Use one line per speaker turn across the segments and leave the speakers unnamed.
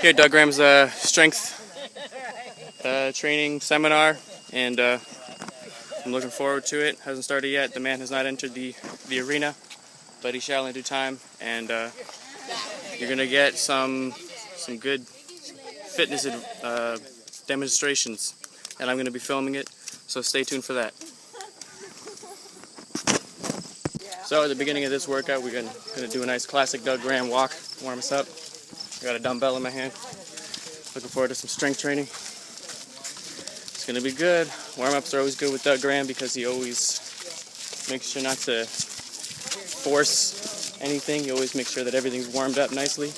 Here at Doug Graham's strength training seminar, and I'm looking forward to it. Hasn't started yet. The man has not entered the arena, but he shall in due time, and you're gonna get some good fitness demonstrations, and I'm gonna be filming it, so stay tuned for that. So at the beginning of this workout, we're gonna do a nice classic Doug Graham walk, warm us up. I got a dumbbell in my hand. Looking forward to some strength training. It's gonna be good. Warm-ups are always good with Doug Graham because he always makes sure not to force anything. He always makes sure that everything's warmed up nicely.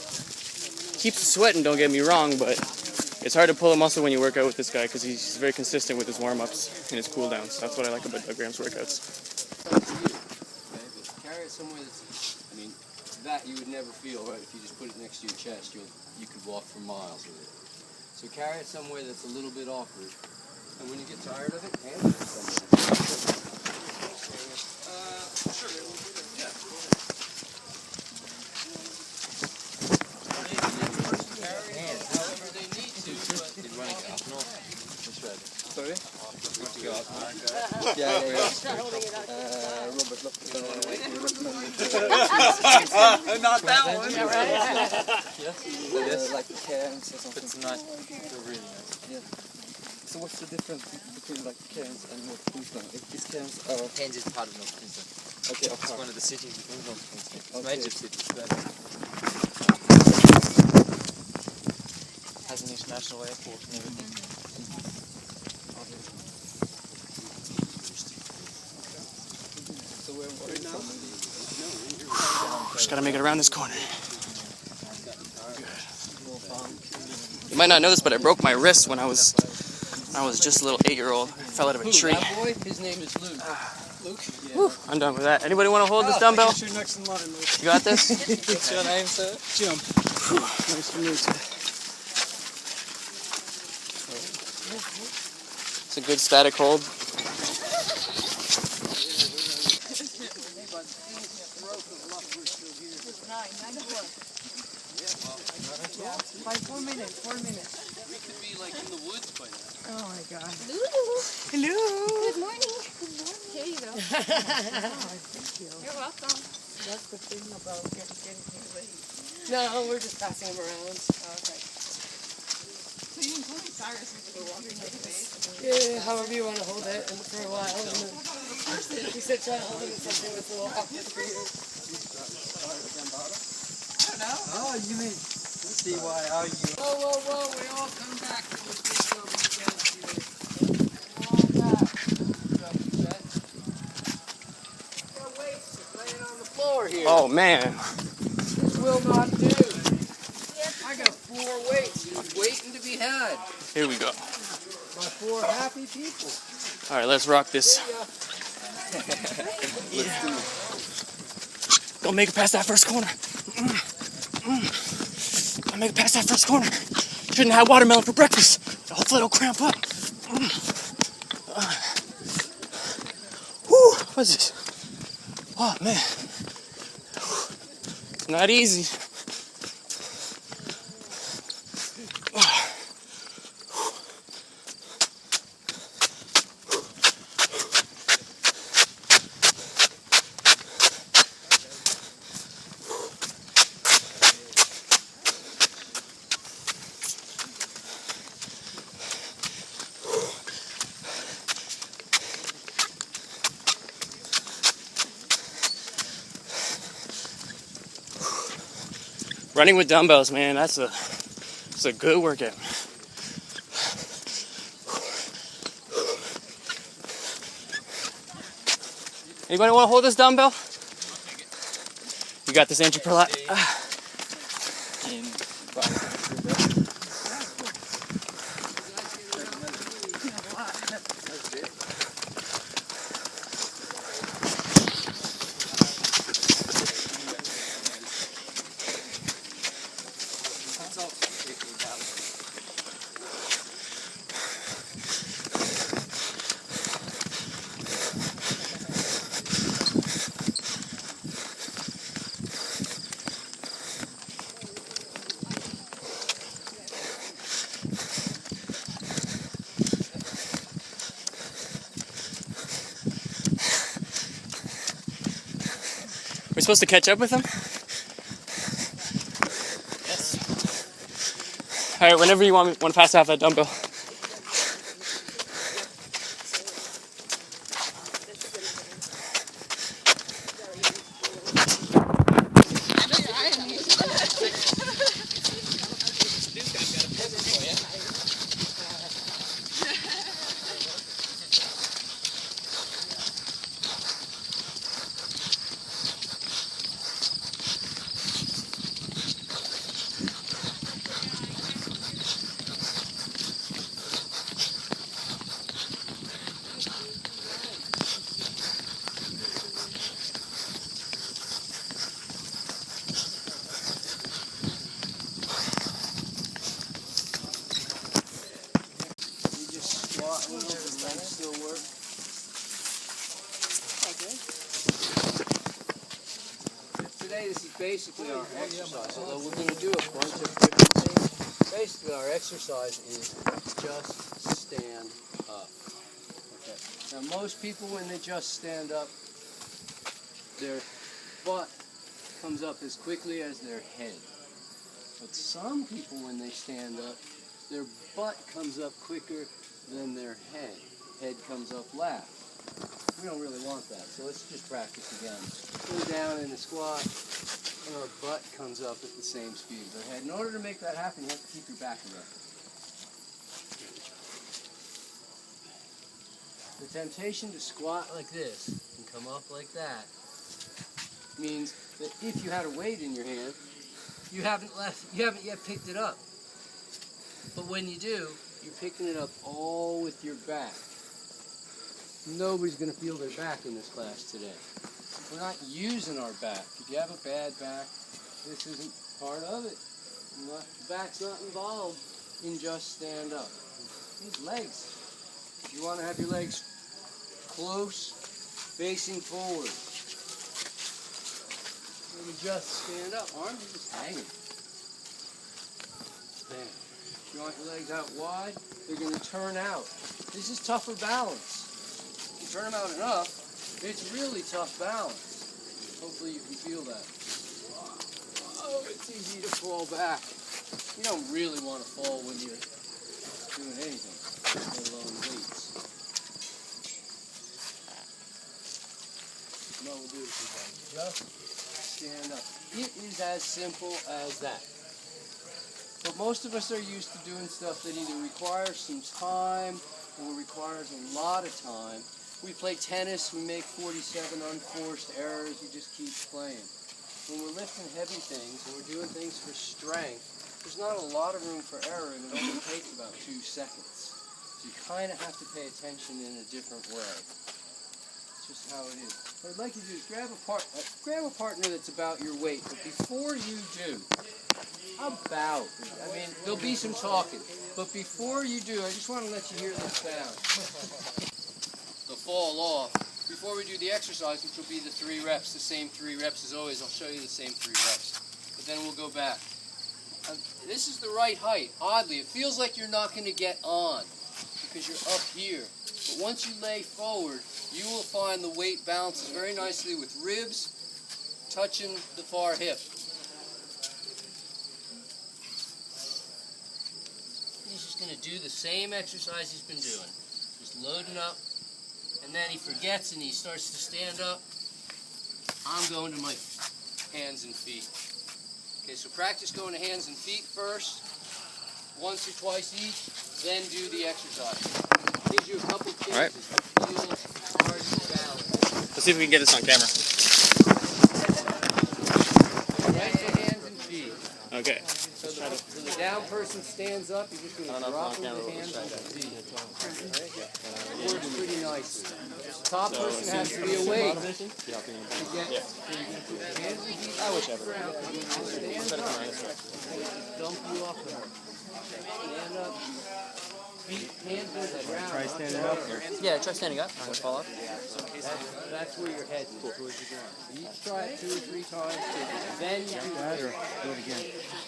Keeps you sweating, don't get me wrong, but it's hard to pull a muscle when you work out with this guy because he's very consistent with his warm-ups and his cool-downs. That's what I like about Doug Graham's workouts.
Carry it somewhere that's, I mean, that you would never feel, right? If you just put it next to your chest, you could walk for miles with it. So carry it somewhere that's a little bit awkward. And when you get tired of it, hand it to somebody. Sure. Yeah. However they need to, but you're running up north. That's right. Sorry? Yeah. Robert, look. Not that one. Yes. Like cairns or something. It's not. They're really nice. Yeah. So what's the difference between like cairns and North Queensland? Is cairns
Cairns is part of North Queensland.
Okay,
it's one of the cities within North Queensland. It's a major city. Has an international airport and everything.
Just gotta make it around this corner. Good. You might not know this, but I broke my wrist when I was just a little 8-year-old. I fell out of a tree.
That boy? His name is Luke. Luke?
Yeah. I'm done with that. Anybody want to hold this dumbbell?
You're next in line, Luke.
You got this?
What's your name, sir? Jim. Nice to meet you.
It's a good static hold.
Like 4 minutes.
We could be like in the woods by now.
Oh my God.
Hello. Good morning. Here you go.
Thank you.
You're welcome.
That's the thing about getting here late. No, we're just passing them around.
Oh, okay. So you and Tony Cyrus were walking with the base?
Yeah, however you want to hold it for a while. And then he said try to hold it in something that's a little awkward for you.
I don't know.
Oh, you mean, see why are you?
Whoa, we all come back to this big over again. Laying on the floor here.
Oh man.
This will not do. I got 4 weights just waiting to be had.
Here we go.
My 4 happy people.
All right, let's rock this.
Let's do it.
Don't make it past that first corner. Don't make it past that first corner. Shouldn't have watermelon for breakfast. Hopefully it'll cramp up. Whew, what's this? Oh man. Not easy. Running with dumbbells, man, it's a good workout. Anybody want to hold this dumbbell? You got this, Andrew Perlat. We're supposed to catch up with him?
Yes.
Alright, whenever you want to pass off that dumbbell.
Today this is basically our exercise, although we're going to do a bunch of different things. Basically our exercise is just stand up. Okay. Now most people when they just stand up, their butt comes up as quickly as their head. But some people when they stand up, their butt comes up quicker than their head. Head comes up last. We don't really want that, so let's just practice again. Go down in a squat, and our butt comes up at the same speed as our head. In order to make that happen, you have to keep your back erect. The temptation to squat like this and come up like that means that if you had a weight in your hand, you haven't yet picked it up. But when you do, you're picking it up all with your back. Nobody's going to feel their back in this class today. We're not using our back. If you have a bad back, this isn't part of it. The back's not involved in just stand up. These legs, if you want to have your legs close, facing forward, maybe just stand up. Arms are just hanging. Bam. If you want your legs out wide, they're going to turn out. This is tougher balance. Turn them out enough, it's really tough balance. Hopefully you can feel that. Oh, it's easy to fall back. You don't really want to fall when you're doing anything, let alone weights. No, we'll do it sometimes. Just stand up. It is as simple as that. But most of us are used to doing stuff that either requires some time or requires a lot of time. We play tennis, we make 47 unforced errors, you just keep playing. When we're lifting heavy things and we're doing things for strength, there's not a lot of room for error and it only takes about 2 seconds. So you kind of have to pay attention in a different way. It's just how it is. What I'd like you to do is grab a partner that's about your weight, but before you do, there'll be some talking, but before you do, I just want to let you hear this sound. They'll fall off. Before we do the exercise, which will be the 3 reps, the same 3 reps as always, I'll show you the same 3 reps. But then we'll go back. This is the right height. Oddly, it feels like you're not going to get on because you're up here. But once you lay forward, you will find the weight balances very nicely with ribs touching the far hip. He's just going to do the same exercise he's been doing. Just loading up. And then he forgets and he starts to stand up. I'm going to my hands and feet. Okay, so practice going to hands and feet first, once or twice each, then do the exercise. Gives you a couple chances to feel hard and balance.
Let's see if we can get this on camera.
Right to hands and feet.
Okay.
So the down person stands up, you're just going to drop with the hands and feet. It works pretty nicely. The top person has to be awake to get hands and feet off the ground. Dump you off the stand up. Feet, hands on the ground.
Try standing up.
Yeah, try standing up. I'm going to fall off.
That's where your head is, towards the ground. You each try it 2 or 3 times, then you do
That or do it again.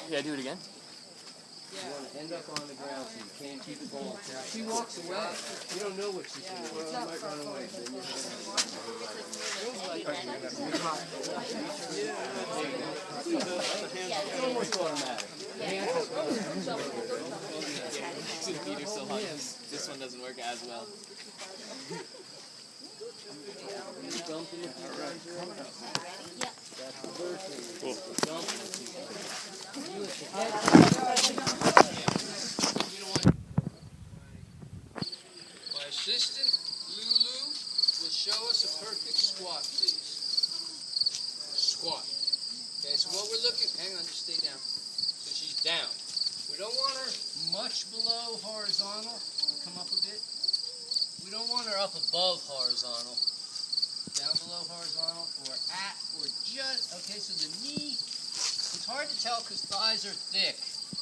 Yeah, do it again.
You want to end up on the ground so you can't keep it going. Now, if she walks away, you don't know what she's going to do. She might run away. Then you're it's almost automatic.
Two feet are so high. This one doesn't work as well.
Dump in the That's the first thing.
Cool.
Dump in My assistant, Lulu, will show us a perfect squat, please. Squat. Okay, so what we're looking, hang on, just stay down. So she's down. We don't want her much below horizontal. Come up a bit. We don't want her up above horizontal. Down below horizontal, or at, or just, okay, so the knee, it's hard to tell because thighs are thick,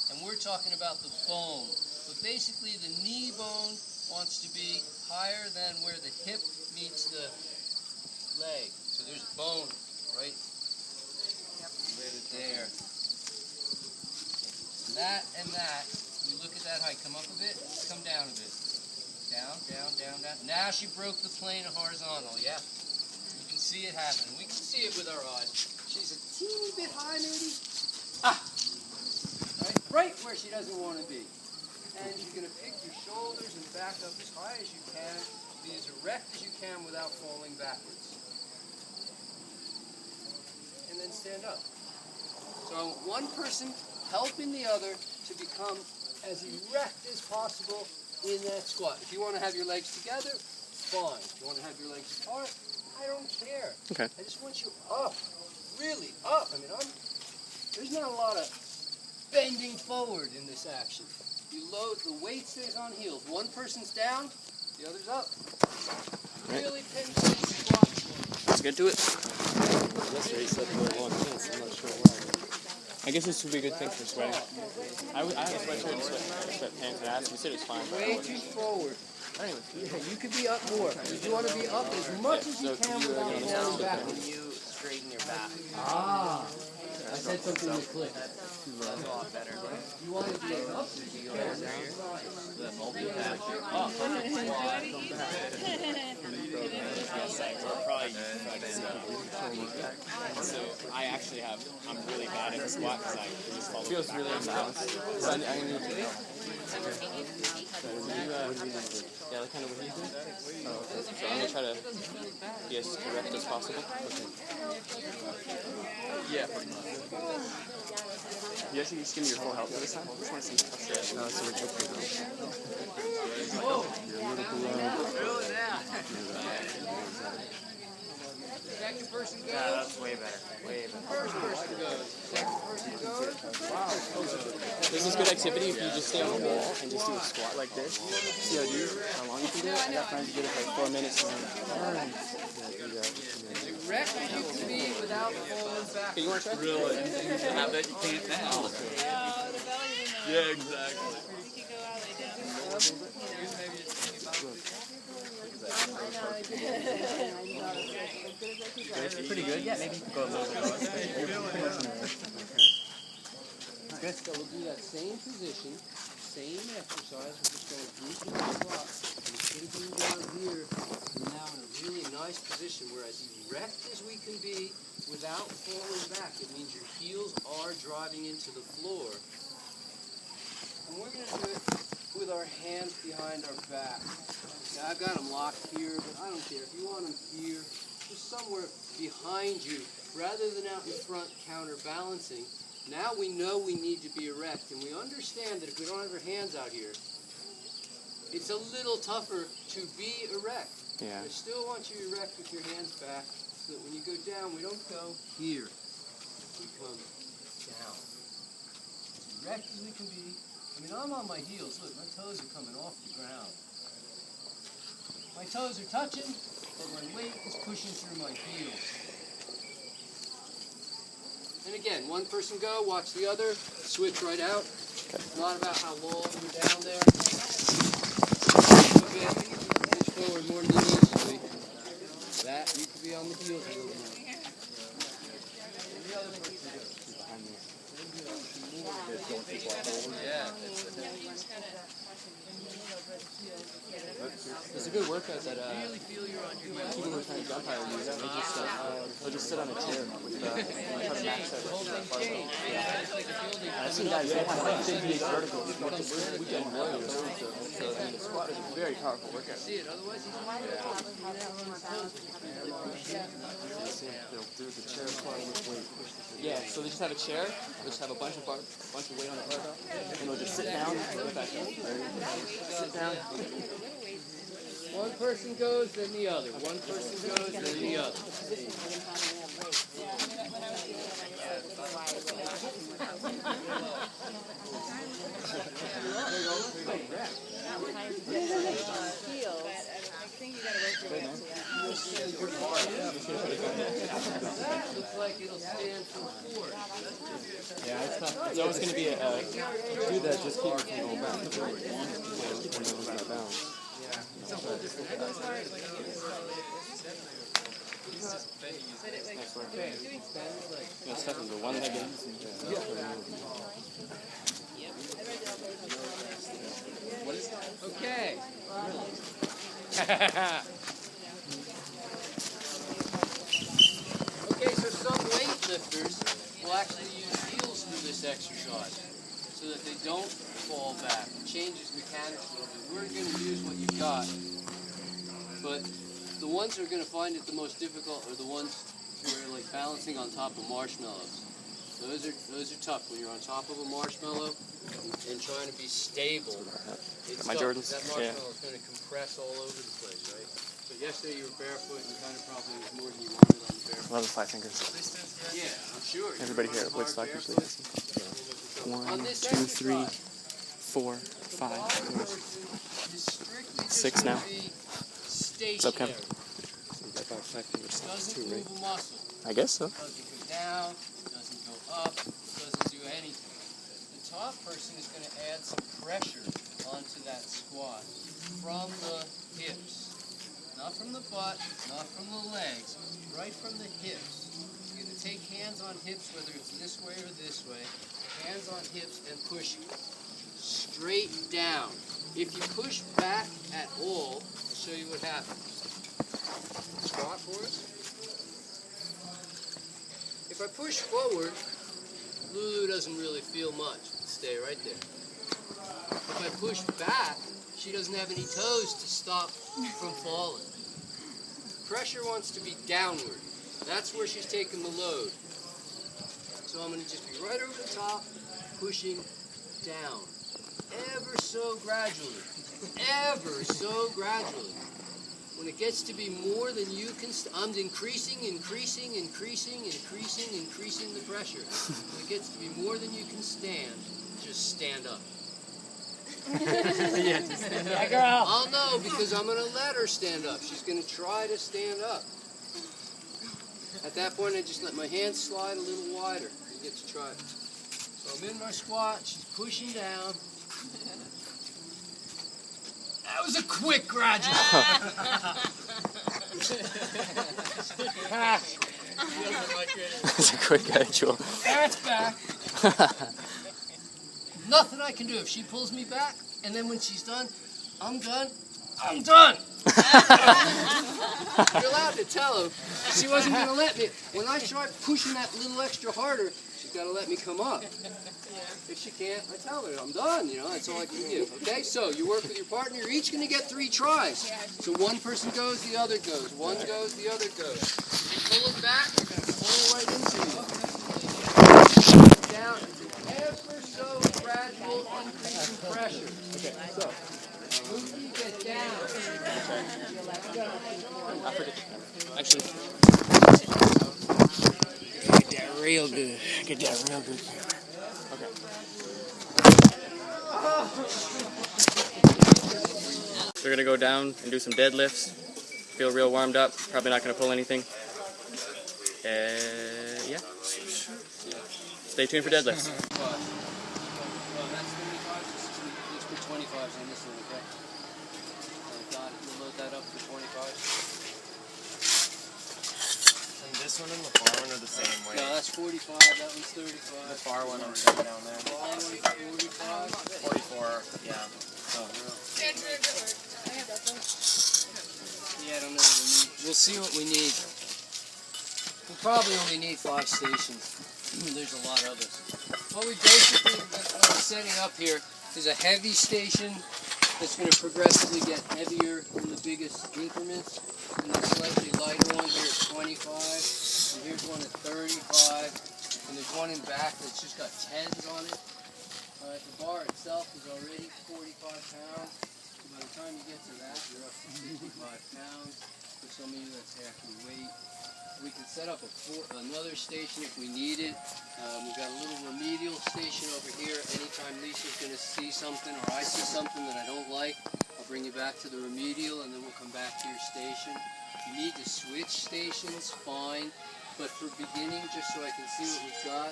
and we're talking about the bone. But basically the knee bone wants to be higher than where the hip meets the leg. So there's a bone right there. That and that, we look at that height. Come up a bit, come down a bit. Down, down, down, down. Now she broke the plane of horizontal, yeah? You can see it happening. We can see it with our eyes. She's a teeny bit high, maybe. Right where she doesn't want to be. And you're going to pick your shoulders and back up as high as you can. Be as erect as you can without falling backwards. And then stand up. So I want one person helping the other to become as erect as possible in that squat. If you want to have your legs together, fine. If you want to have your legs apart, I don't care.
Okay.
I just want you up, really up. I mean, there's not a lot of bending forward in this action. You load, the weight stays on heels. One person's down, the other's up. Really pinpoint squat.
Let's get to it.
Yesterday he said for a long pants. I'm not sure why.
I guess this would be a good thing for sweating. I have a sweatshirt and sweatpants and ass. You said it's fine.
Way too forward.
Anyway.
Yeah, you could be up more. You want to be up as much as you can without falling back.
You straighten your back.
Ah, I said something that clicked.
That's a lot better.
You want to be as up as you can.
So I actually I'm really bad at the squat because I just fall.
It feels really imbalanced. So I need to know. Yeah, like kind of what he's doing. So I'm going to try to be as correct as possible. Yeah. You actually just give me your full health for this time? I just want to see how straight. No, so we're
Second person goes.
Yeah, that's way better. Way better.
First person goes. Second person goes. Wow.
This is good activity if you just stay on the wall and just do a squat like this. See how long you can do it? I got friends who did it for like 4 minutes and then
As erect as you can be without falling back.
Okay, you want to try?
Really? I bet you can't now. Yeah, exactly.
It's pretty good. Yeah, maybe go a little bit lower.
Good. So we'll do that same position, same exercise. We're just going deep into the squat. Instead of being down here, we're now in a really nice position where as erect as we can be without falling back. It means your heels are driving into the floor. And we're going to do it with our hands behind our back. Now, I've got them locked here, but I don't care. If you want them here, just somewhere behind you, rather than out in front counterbalancing. Now we know we need to be erect, and we understand that if we don't have our hands out here, it's a little tougher to be erect.
Yeah.
I still want you erect with your hands back, so that when you go down, we don't go here. We come down. As erect as we can be. I mean, I'm on my heels. Look, my toes are coming off the ground. My toes are touching, but my weight is pushing through my heels. And again, one person go, watch the other, switch right out. It's not about how long you're down there. Okay, push forward more than you need to be. That, you could be on the heels a little more. And the other person goes.
It's a good workout that people who are trying to jump higher use. They'll just sit on a chair with try to max out I've seen guys that have like 58 verticals with weekend warriors. So I mean, the squat is a very powerful workout. They'll do the chair squat with weight. Yeah, so they just have a chair, they just have a bunch of weight on the barbell, and they'll just sit down and go back up. Sit down.
One person goes, then the other. One person goes, then the other. Looks like it'll stand for 4.
Yeah, it's tough. It's always going to be a do that. Just keep it from going back. Keep it out of bounds. That's tough. The one leg
Okay. Okay, so some weightlifters will actually use heels through this exercise so that they don't fall back. It changes mechanics a little bit. We're going to use what you've got, but the ones who are going to find it the most difficult are the ones who are like balancing on top of marshmallows. Those are tough when you're on top of a marshmallow and trying to be stable. It's
my
tough.
Jordans.
That marshmallow is going to compress all over the place, right? So yesterday you were barefoot and you kind of probably was more than you wanted on the barefoot.
Love the 5 fingers.
Yeah, I'm sure.
Everybody here at Woodstock usually has them. 1, 2, 3, 4, 5, 6 now. What's up, Kevin?
Doesn't move a muscle.
I guess so.
Doesn't go down, doesn't go up, doesn't do anything. The top person is going to add some pressure onto that squat from the hips. Not from the butt, not from the legs, right from the hips. You're going to take hands on hips, whether it's this way or this way, hands on hips and push straight down. If you push back at all, I'll show you what happens. Squat for us. If I push forward, Lulu doesn't really feel much. Stay right there. If I push back, she doesn't have any toes to stop from falling. Pressure wants to be downward. That's where she's taking the load. So I'm going to just be right over the top, pushing down. Ever so gradually. Ever so gradually. When it gets to be more than you can, I'm increasing the pressure. When it gets to be more than you can stand, just stand up.
Yeah, just stand up. Girl.
I'll know because I'm going to let her stand up. She's going to try to stand up. At that point, I just let my hands slide a little wider. You get to try it. So I'm in my squat. She's pushing down. That was a quick gradual.
That's a quick gradual.
That's back. Nothing I can do. If she pulls me back, and then when she's done, I'm done. I'm done. You're allowed to tell her. She wasn't going to let me. When I tried pushing that little extra harder, she's got to let me come up. If she can't, I tell her, I'm done, that's all I can do. Okay, so you work with your partner, you're each going to get 3 tries. So one person goes, the other goes. One goes, the other goes. You pull it back, you're going to pull right into you. Down, it's an ever so gradual increase in pressure.
Okay, so.
Move you get down.
I forget. Actually. Get that real good. Get that real good. Okay. We're going to go down and do some deadlifts. Feel real warmed up. Probably not going to pull anything. Yeah. Stay tuned for deadlifts.
Well, that's 35s. Let's put 25s on this one, okay? Got it. We'll load that up for 25s.
And this
this one and the far one are the same weight?
No, that's 45. That one's 35.
The far one I'm saying down there.
Far one's 45.
44, yeah.
Oh, no. Yeah, I don't know what we need. We'll see what we need. We'll probably only need 5 stations. There's a lot of us. What we basically are setting up here is a heavy station that's going to progressively get heavier in the biggest increments. And a slightly lighter one here at 25. And here's one at 35. And there's one in back that's just got 10s on it. Alright, the bar itself is already 45 pounds. So by the time you get to that, you're up to 55 pounds. For some of you, that's half your weight. We can set up another station if we need it. We've got a little remedial station over here. Anytime Lisa's going to see something or I see something that I don't like, I'll bring you back to the remedial and then we'll come back to your station. If you need to switch stations, fine. But for beginning, just so I can see what we've got,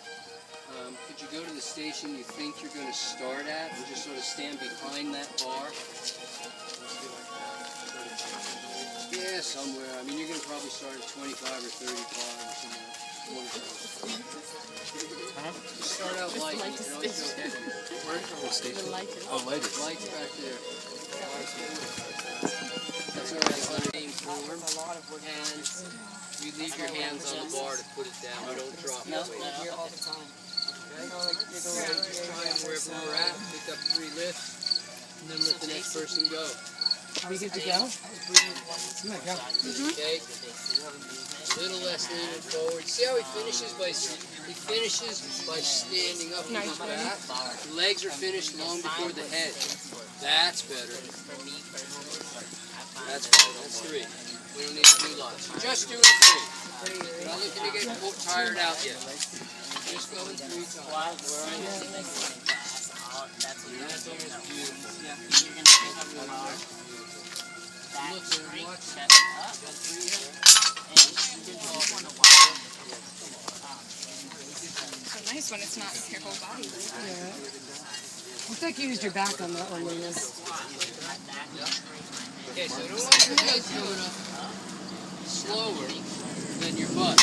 could you go to the station you think you're going to start at and just sort of stand behind that bar? Yeah, somewhere. I mean, you're going to probably start at 25 or 35 or somewhere. Just start out light. You can always go heavy. Where's the station? Oh, lightest. Light's back there. That's already aim form. And you leave your hands on the bar to put it down. Don't drop it. Okay? Just try it wherever we're at. Pick up 3 lifts. And then let the next person go.
Are we good to go?
Okay. A little less leaning forward. See how he finishes by standing up with his back? The legs are finished long before the head. That's better. That's better. That's 3. We don't need to do lots. Just doing 3. We're not looking to get tired out yet. Just going 3 times. That's almost beautiful. Look, watch.
So nice when it's not your whole body.
Yeah. Looks like you used your back on that one, Lena.
Okay, so don't want your head coming up slower than your butt.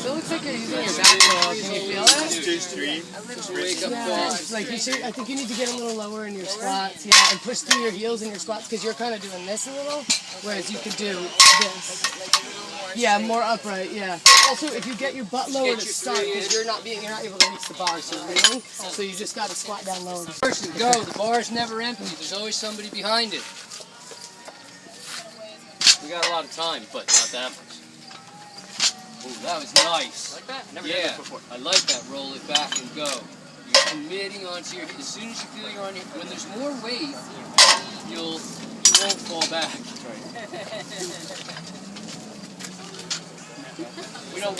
So it looks like you're using your back wall. Can you feel it?
Just wake up fast.
Like you should. I think you need to get a little lower in your squats, yeah, and push through your heels in your squats because you're kind of doing this a little, whereas you could do this. Yeah, more upright. Yeah. Also, if you get your butt lower to start, because you're not able to reach the bar, so you're leaning. So you just got to squat down lower.
Person, go. The bar is never empty. There's always somebody behind it. We got a lot of time, but not that much. Oh, that was nice.
Like that? Never
done
did
that
before.
I like that. Roll it back and go. You're committing onto your. As soon as you feel you're on your. When there's more weight, you won't fall back. You won't be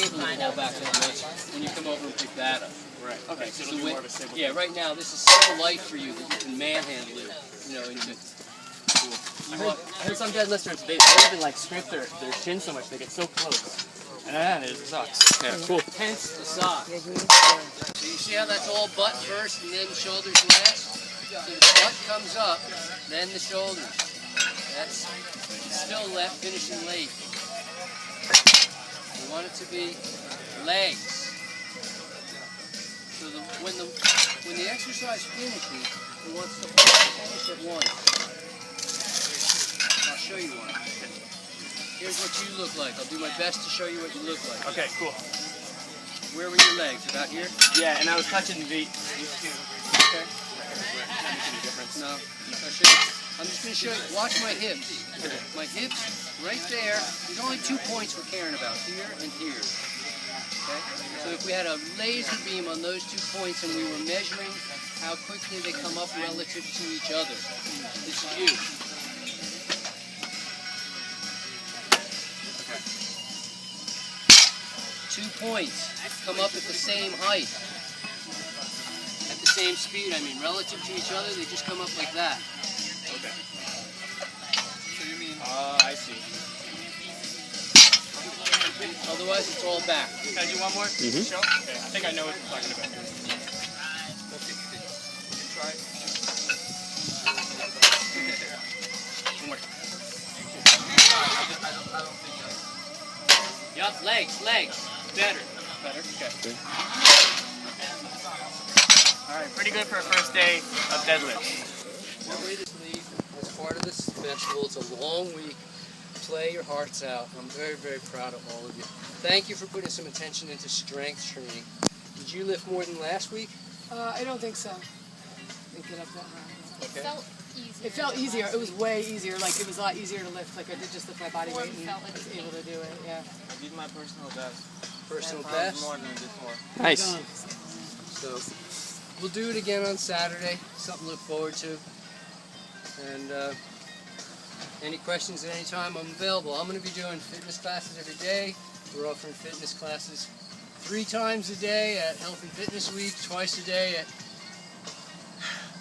able to fall back that much when you come over and pick that up.
Right. Okay. So it'll be more of a stable.
Yeah. Right now, this is so light for you that you can manhandle it. You know.
I heard some deadlifters, they even like scrape their chin so much, they get so close. And it sucks.
Yeah, cool.
Hence the sock. So you see how that's all butt first and then shoulders last? So the butt comes up, then the shoulders. That's still left finishing late. We want it to be legs. So when the exercise finishes, it wants to finish at once. I'll show you one. Here's what you look like. I'll do my best to show you what you look like.
Okay, cool.
Where were your legs? About here?
Yeah, and I was touching the
Okay. No. I'll show you. I'm just going to show you. Watch my hips. My hips, right there. There's only 2 points we're caring about, here and here. Okay? So if we had a laser beam on those 2 points and we were measuring how quickly they come up relative to each other, it's you. 2 points come up at the same height, at the same speed. I mean, relative to each other, they just come up like that.
Okay. So you mean? I see.
Otherwise, it's all back.
Can I do one more?
Mm-hmm.
Show? Okay, I think I know what you're talking about. Try it. One more. Yup, legs. Better. Okay. Alright, pretty good for a first day of deadlift.
One way to leave as part of this festival. It's a long week. Play your hearts out. I'm very, very proud of all of you. Thank you for putting some attention into strength training. Did you lift more than last week?
I don't think so. Didn't get up that high.
Okay.
It felt easier. It was way easier. Like it was a lot easier to lift. Like I did just lift my body weight and was able to do it. Yeah.
I did my personal best.
Personal
10 pounds
best.
more than before.
Nice.
So we'll do it again on Saturday. Something to look forward to. And any questions at any time, I'm available. I'm going to be doing fitness classes every day. We're offering fitness classes 3 times a day at Health and Fitness Week, twice a day at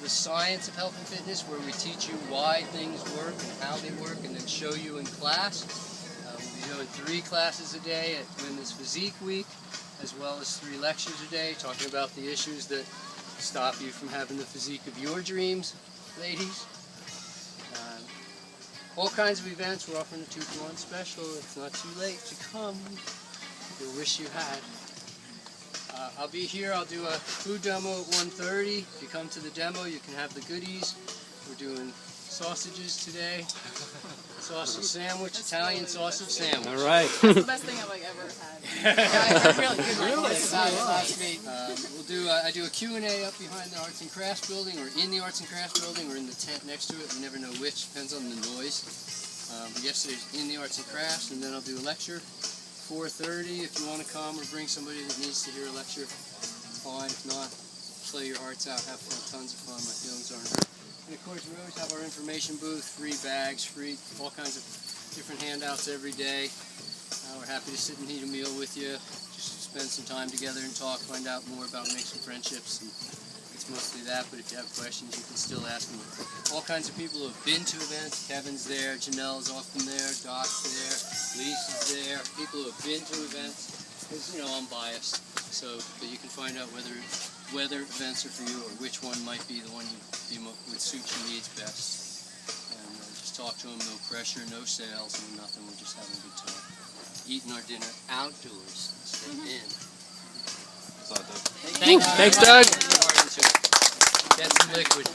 the Science of Health and Fitness, where we teach you why things work and how they work, and then show you in class. We'll be doing 3 classes a day at Women's Physique Week, as well as 3 lectures a day, talking about the issues that stop you from having the physique of your dreams, ladies. All kinds of events. We're offering a 2-for-1 special. It's not too late to come. You'll wish you had. I'll be here. I'll do a food demo at 1:30. If you come to the demo, you can have the goodies. We're doing sausages today. Sausage sandwich, Italian sausage sandwich.
All right.
That's the best thing I've ever had.
I really good reports about it last week.
I do a Q&A up behind the Arts and Crafts building, or in the Arts and Crafts building, or in the tent next to it. We never know which. Depends on the noise. Yesterday's in the Arts and Crafts, and then I'll do a lecture. 4:30. If you want to come or bring somebody that needs to hear a lecture, fine. If not, play your hearts out. Have fun. Tons of fun. My feelings aren't hurt. And of course, we always have our information booth, free bags, free all kinds of different handouts every day. We're happy to sit and eat a meal with you, just spend some time together and talk, find out more about, make some friendships. And it's mostly that, but if you have questions, you can still ask them. All kinds of people who have been to events. Kevin's there, Janelle's often there, Doc's there, Lisa's there. People who have been to events, because, you know, I'm biased. So that you can find out whether events are for you or which one might be the one would suit your needs best. And just talk to them, no pressure, no sales, no nothing. We're just having a good time. Eating our dinner outdoors instead of in.
That's all, Doug.
Thanks,
Doug.
Get some liquid.